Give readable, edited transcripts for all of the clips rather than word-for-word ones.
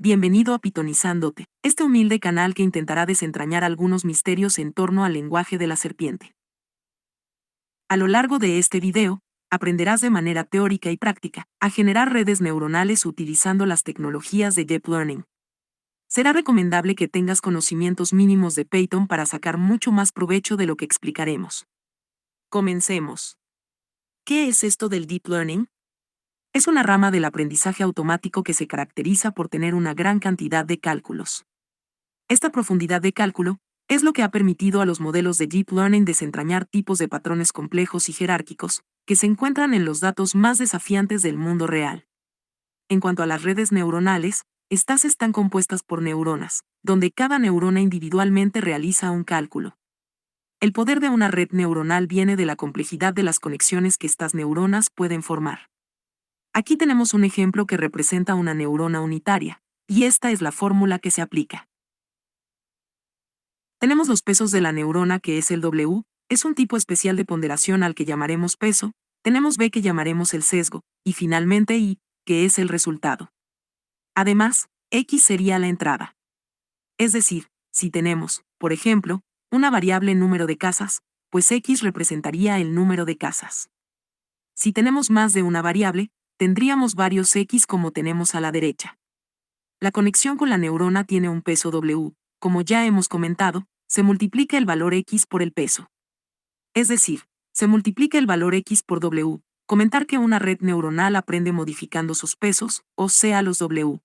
Bienvenido a Pitonizándote, este humilde canal que intentará desentrañar algunos misterios en torno al lenguaje de la serpiente. A lo largo de este video, aprenderás de manera teórica y práctica a generar redes neuronales utilizando las tecnologías de Deep Learning. Será recomendable que tengas conocimientos mínimos de Python para sacar mucho más provecho de lo que explicaremos. Comencemos. ¿Qué es esto del Deep Learning? Es una rama del aprendizaje automático que se caracteriza por tener una gran cantidad de cálculos. Esta profundidad de cálculo es lo que ha permitido a los modelos de Deep Learning desentrañar tipos de patrones complejos y jerárquicos que se encuentran en los datos más desafiantes del mundo real. En cuanto a las redes neuronales, estas están compuestas por neuronas, donde cada neurona individualmente realiza un cálculo. El poder de una red neuronal viene de la complejidad de las conexiones que estas neuronas pueden formar. Aquí tenemos un ejemplo que representa una neurona unitaria, y esta es la fórmula que se aplica. Tenemos los pesos de la neurona, que es el W, es un tipo especial de ponderación al que llamaremos peso, tenemos B, que llamaremos el sesgo, y finalmente I, que es el resultado. Además, X sería la entrada. Es decir, si tenemos, por ejemplo, una variable número de casas, pues X representaría el número de casas. Si tenemos más de una variable, tendríamos varios X como tenemos a la derecha. La conexión con la neurona tiene un peso W, como ya hemos comentado, se multiplica el valor X por el peso. Es decir, se multiplica el valor X por W, comentar que una red neuronal aprende modificando sus pesos, o sea los W.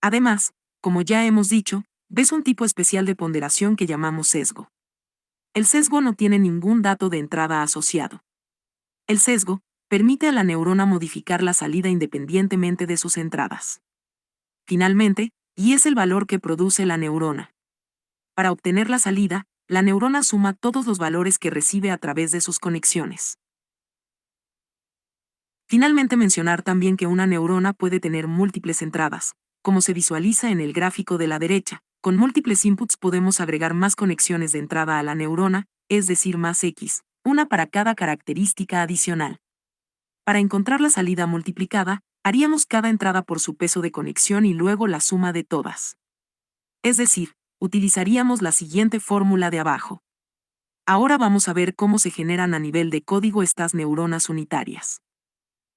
Además, como ya hemos dicho, ves un tipo especial de ponderación que llamamos sesgo. El sesgo no tiene ningún dato de entrada asociado. El sesgo permite a la neurona modificar la salida independientemente de sus entradas. Finalmente, y es el valor que produce la neurona. Para obtener la salida, la neurona suma todos los valores que recibe a través de sus conexiones. Finalmente, mencionar también que una neurona puede tener múltiples entradas, como se visualiza en el gráfico de la derecha. Con múltiples inputs podemos agregar más conexiones de entrada a la neurona, es decir, más X, una para cada característica adicional. Para encontrar la salida multiplicada, haríamos cada entrada por su peso de conexión y luego la suma de todas. Es decir, utilizaríamos la siguiente fórmula de abajo. Ahora vamos a ver cómo se generan a nivel de código estas neuronas unitarias.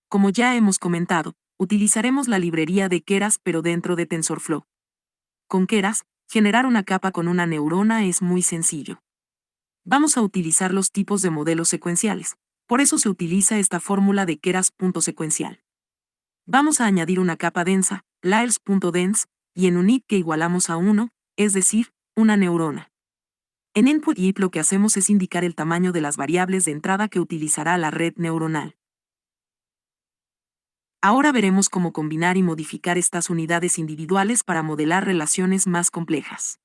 Como ya hemos comentado, utilizaremos la librería de Keras pero dentro de TensorFlow. Con Keras, generar una capa con una neurona es muy sencillo. Vamos a utilizar los tipos de modelos secuenciales, por eso se utiliza esta fórmula de Keras.secuencial. Vamos a añadir una capa densa, layers.dense, y en un int que igualamos a 1, es decir, una neurona. En input int lo que hacemos es indicar el tamaño de las variables de entrada que utilizará la red neuronal. Ahora veremos cómo combinar y modificar estas unidades individuales para modelar relaciones más complejas.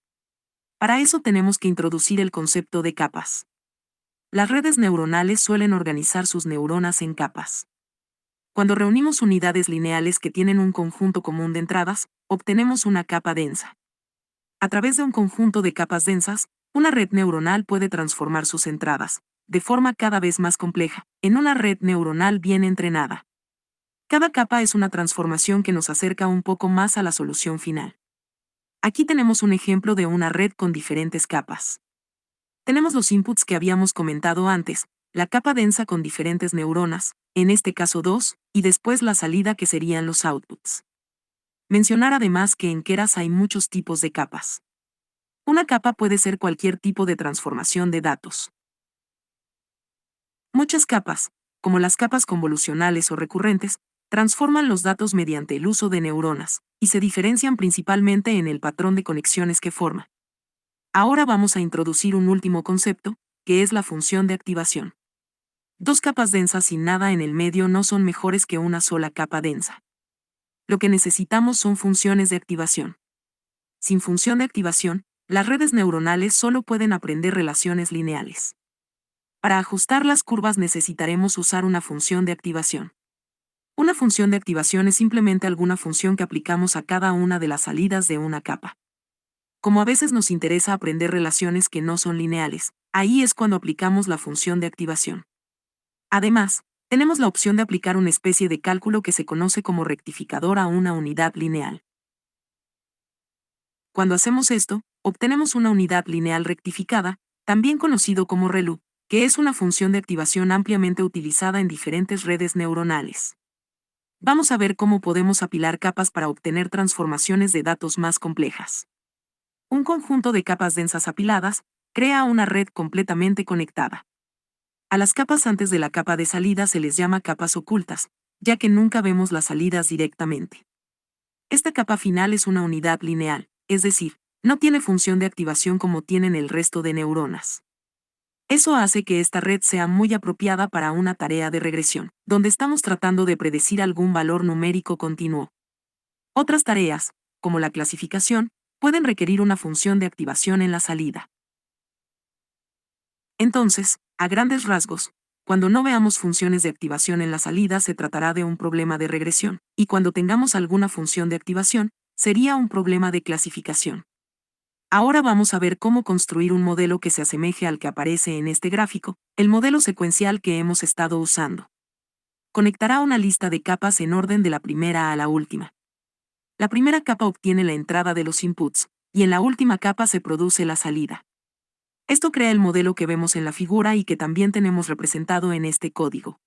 Para eso tenemos que introducir el concepto de capas. Las redes neuronales suelen organizar sus neuronas en capas. Cuando reunimos unidades lineales que tienen un conjunto común de entradas, obtenemos una capa densa. A través de un conjunto de capas densas, una red neuronal puede transformar sus entradas, de forma cada vez más compleja, en una red neuronal bien entrenada. Cada capa es una transformación que nos acerca un poco más a la solución final. Aquí tenemos un ejemplo de una red con diferentes capas. Tenemos los inputs que habíamos comentado antes, la capa densa con diferentes neuronas, en este caso 2, y después la salida que serían los outputs. Mencionar además que en Keras hay muchos tipos de capas. Una capa puede ser cualquier tipo de transformación de datos. Muchas capas, como las capas convolucionales o recurrentes, transforman los datos mediante el uso de neuronas, y se diferencian principalmente en el patrón de conexiones que forma. Ahora vamos a introducir un último concepto, que es la función de activación. Dos capas densas sin nada en el medio no son mejores que una sola capa densa. Lo que necesitamos son funciones de activación. Sin función de activación, las redes neuronales solo pueden aprender relaciones lineales. Para ajustar las curvas necesitaremos usar una función de activación. Una función de activación es simplemente alguna función que aplicamos a cada una de las salidas de una capa. Como a veces nos interesa aprender relaciones que no son lineales, ahí es cuando aplicamos la función de activación. Además, tenemos la opción de aplicar una especie de cálculo que se conoce como rectificador a una unidad lineal. Cuando hacemos esto, obtenemos una unidad lineal rectificada, también conocido como ReLU, que es una función de activación ampliamente utilizada en diferentes redes neuronales. Vamos a ver cómo podemos apilar capas para obtener transformaciones de datos más complejas. Un conjunto de capas densas apiladas crea una red completamente conectada. A las capas antes de la capa de salida se les llama capas ocultas, ya que nunca vemos las salidas directamente. Esta capa final es una unidad lineal, es decir, no tiene función de activación como tienen el resto de neuronas. Eso hace que esta red sea muy apropiada para una tarea de regresión, donde estamos tratando de predecir algún valor numérico continuo. Otras tareas, como la clasificación, pueden requerir una función de activación en la salida. Entonces, a grandes rasgos, cuando no veamos funciones de activación en la salida se tratará de un problema de regresión, y cuando tengamos alguna función de activación, sería un problema de clasificación. Ahora vamos a ver cómo construir un modelo que se asemeje al que aparece en este gráfico, el modelo secuencial que hemos estado usando. Conectará una lista de capas en orden de la primera a la última. La primera capa obtiene la entrada de los inputs, y en la última capa se produce la salida. Esto crea el modelo que vemos en la figura y que también tenemos representado en este código.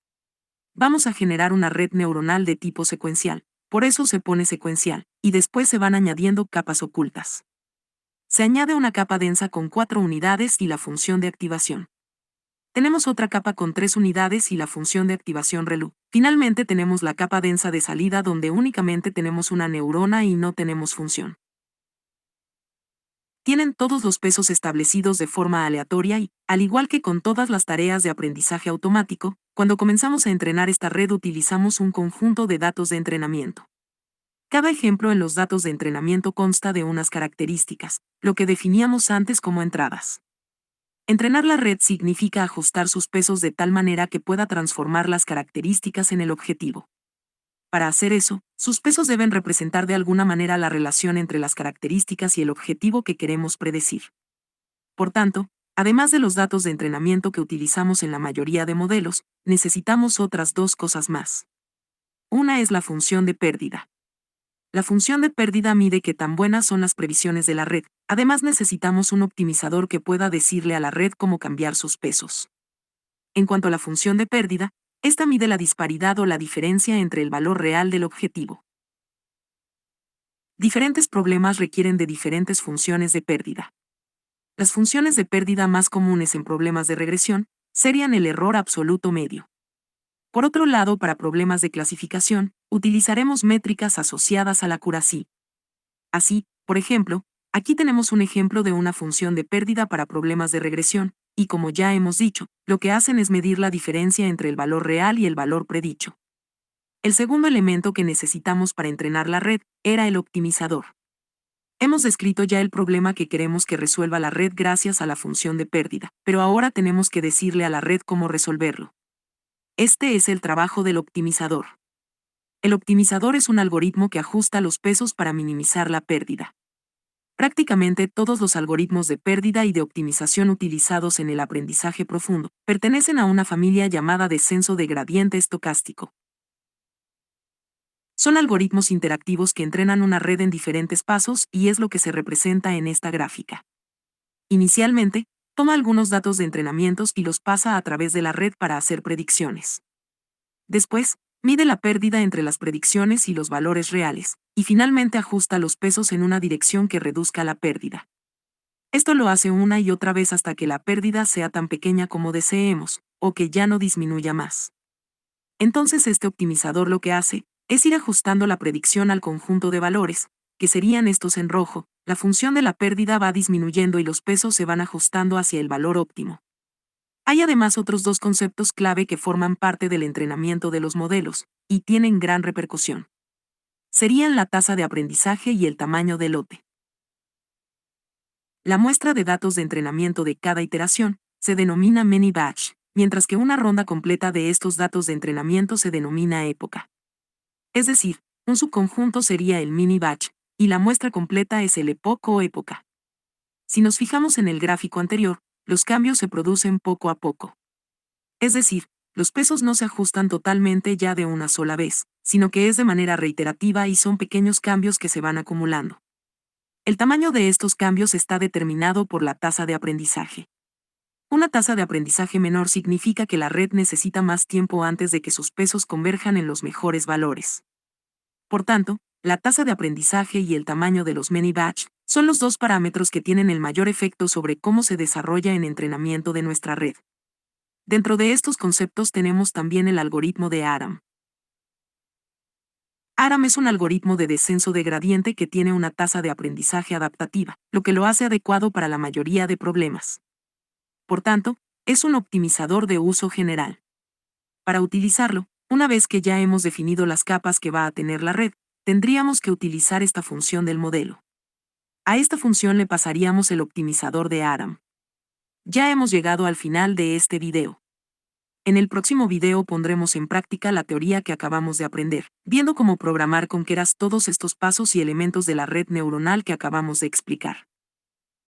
Vamos a generar una red neuronal de tipo secuencial, por eso se pone secuencial, y después se van añadiendo capas ocultas. Se añade una capa densa con 4 unidades y la función de activación. Tenemos otra capa con 3 unidades y la función de activación ReLU. Finalmente tenemos la capa densa de salida donde únicamente tenemos una neurona y no tenemos función. Tienen todos los pesos establecidos de forma aleatoria y, al igual que con todas las tareas de aprendizaje automático, cuando comenzamos a entrenar esta red utilizamos un conjunto de datos de entrenamiento. Cada ejemplo en los datos de entrenamiento consta de unas características, lo que definíamos antes como entradas. Entrenar la red significa ajustar sus pesos de tal manera que pueda transformar las características en el objetivo. Para hacer eso, sus pesos deben representar de alguna manera la relación entre las características y el objetivo que queremos predecir. Por tanto, además de los datos de entrenamiento que utilizamos en la mayoría de modelos, necesitamos otras dos cosas más. Una es la función de pérdida. La función de pérdida mide qué tan buenas son las previsiones de la red. Además necesitamos un optimizador que pueda decirle a la red cómo cambiar sus pesos. En cuanto a la función de pérdida, esta mide la disparidad o la diferencia entre el valor real del objetivo. Diferentes problemas requieren de diferentes funciones de pérdida. Las funciones de pérdida más comunes en problemas de regresión serían el error absoluto medio. Por otro lado, para problemas de clasificación, utilizaremos métricas asociadas a la accuracy. Así, por ejemplo, aquí tenemos un ejemplo de una función de pérdida para problemas de regresión, y como ya hemos dicho, lo que hacen es medir la diferencia entre el valor real y el valor predicho. El segundo elemento que necesitamos para entrenar la red era el optimizador. Hemos descrito ya el problema que queremos que resuelva la red gracias a la función de pérdida, pero ahora tenemos que decirle a la red cómo resolverlo. Este es el trabajo del optimizador. El optimizador es un algoritmo que ajusta los pesos para minimizar la pérdida. Prácticamente todos los algoritmos de pérdida y de optimización utilizados en el aprendizaje profundo pertenecen a una familia llamada descenso de gradiente estocástico. Son algoritmos interactivos que entrenan una red en diferentes pasos y es lo que se representa en esta gráfica. Inicialmente, toma algunos datos de entrenamientos y los pasa a través de la red para hacer predicciones. Después, mide la pérdida entre las predicciones y los valores reales, y finalmente ajusta los pesos en una dirección que reduzca la pérdida. Esto lo hace una y otra vez hasta que la pérdida sea tan pequeña como deseemos, o que ya no disminuya más. Entonces este optimizador lo que hace es ir ajustando la predicción al conjunto de valores, que serían estos en rojo. La función de la pérdida va disminuyendo y los pesos se van ajustando hacia el valor óptimo. Hay además otros dos conceptos clave que forman parte del entrenamiento de los modelos, y tienen gran repercusión. Serían la tasa de aprendizaje y el tamaño del lote. La muestra de datos de entrenamiento de cada iteración se denomina mini batch, mientras que una ronda completa de estos datos de entrenamiento se denomina época. Es decir, un subconjunto sería el mini batch, y la muestra completa es el epoch o época. Si nos fijamos en el gráfico anterior, los cambios se producen poco a poco. Es decir, los pesos no se ajustan totalmente ya de una sola vez, sino que es de manera reiterativa y son pequeños cambios que se van acumulando. El tamaño de estos cambios está determinado por la tasa de aprendizaje. Una tasa de aprendizaje menor significa que la red necesita más tiempo antes de que sus pesos converjan en los mejores valores. Por tanto, la tasa de aprendizaje y el tamaño de los many batch son los dos parámetros que tienen el mayor efecto sobre cómo se desarrolla en entrenamiento de nuestra red. Dentro de estos conceptos tenemos también el algoritmo de ARAM. ARAM es un algoritmo de descenso de gradiente que tiene una tasa de aprendizaje adaptativa, lo que lo hace adecuado para la mayoría de problemas. Por tanto, es un optimizador de uso general. Para utilizarlo, una vez que ya hemos definido las capas que va a tener la red, tendríamos que utilizar esta función del modelo. A esta función le pasaríamos el optimizador de ARAM. Ya hemos llegado al final de este video. En el próximo video pondremos en práctica la teoría que acabamos de aprender, viendo cómo programar con Keras todos estos pasos y elementos de la red neuronal que acabamos de explicar.